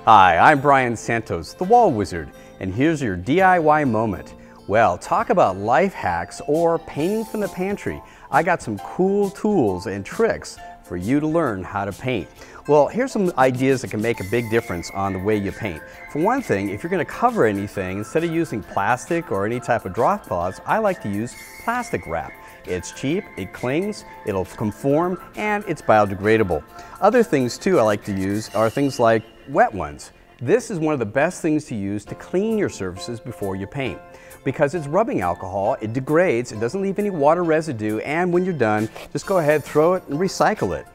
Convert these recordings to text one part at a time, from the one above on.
Hi, I'm Brian Santos, the Wall Wizard, and here's your DIY moment. Well, talk about life hacks or painting from the pantry. I got some cool tools and tricks for you to learn how to paint. Well, here's some ideas that can make a big difference on the way you paint. For one thing, if you're going to cover anything, instead of using plastic or any type of drop cloths, I like to use plastic wrap. It's cheap, it clings, it'll conform, and it's biodegradable. Other things too I like to use are things like wet ones. This is one of the best things to use to clean your surfaces before you paint. Because it's rubbing alcohol, it degrades, it doesn't leave any water residue, and when you're done, just go ahead, throw it, and recycle it.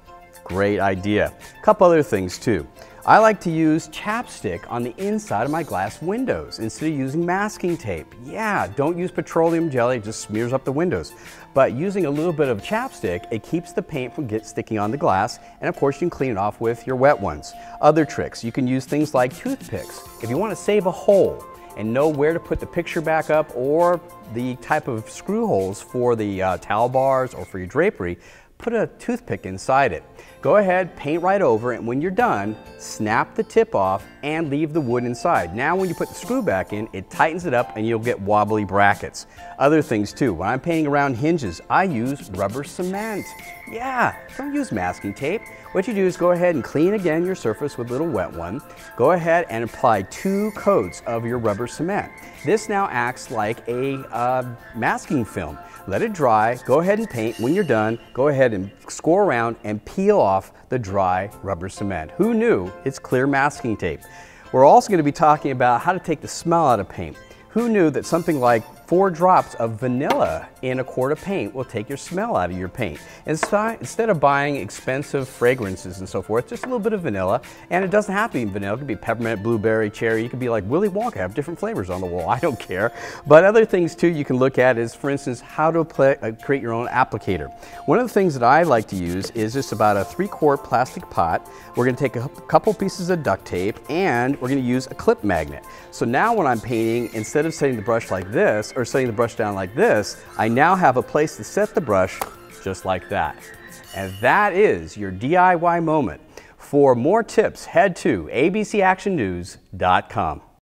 Great idea. A couple other things too. I like to use chapstick on the inside of my glass windows instead of using masking tape. Yeah, don't use petroleum jelly, it just smears up the windows. But using a little bit of chapstick, it keeps the paint from sticking on the glass, and of course you can clean it off with your wet ones. Other tricks, you can use things like toothpicks. If you want to save a hole and know where to put the picture back up or the type of screw holes for the towel bars or for your drapery, put a toothpick inside it. Go ahead, paint right over it, and when you're done, snap the tip off and leave the wood inside. Now when you put the screw back in, it tightens it up and you'll get wobbly brackets. Other things too, when I'm painting around hinges, I use rubber cement. Yeah, don't use masking tape. What you do is go ahead and clean again your surface with a little wet one. Go ahead and apply 2 coats of your rubber cement. This now acts like a masking film. Let it dry, go ahead and paint. When you're done, go ahead and score around and peel off the dry rubber cement. Who knew? It's clear masking tape. We're also going to be talking about how to take the smell out of paint. Who knew that something like 4 drops of vanilla in a quart of paint will take your smell out of your paint? Instead of buying expensive fragrances and so forth, just a little bit of vanilla, and it doesn't have to be vanilla. It could be peppermint, blueberry, cherry. You could be like Willy Wonka, have different flavors on the wall. I don't care. But other things too you can look at is, for instance, how to create your own applicator. One of the things that I like to use is just about a 3-quart plastic pot. We're going to take a couple pieces of duct tape and we're going to use a clip magnet. So now when I'm painting, instead of setting the brush like this or setting the brush down like this, I now have a place to set the brush just like that. And that is your DIY moment. For more tips, head to abcactionnews.com.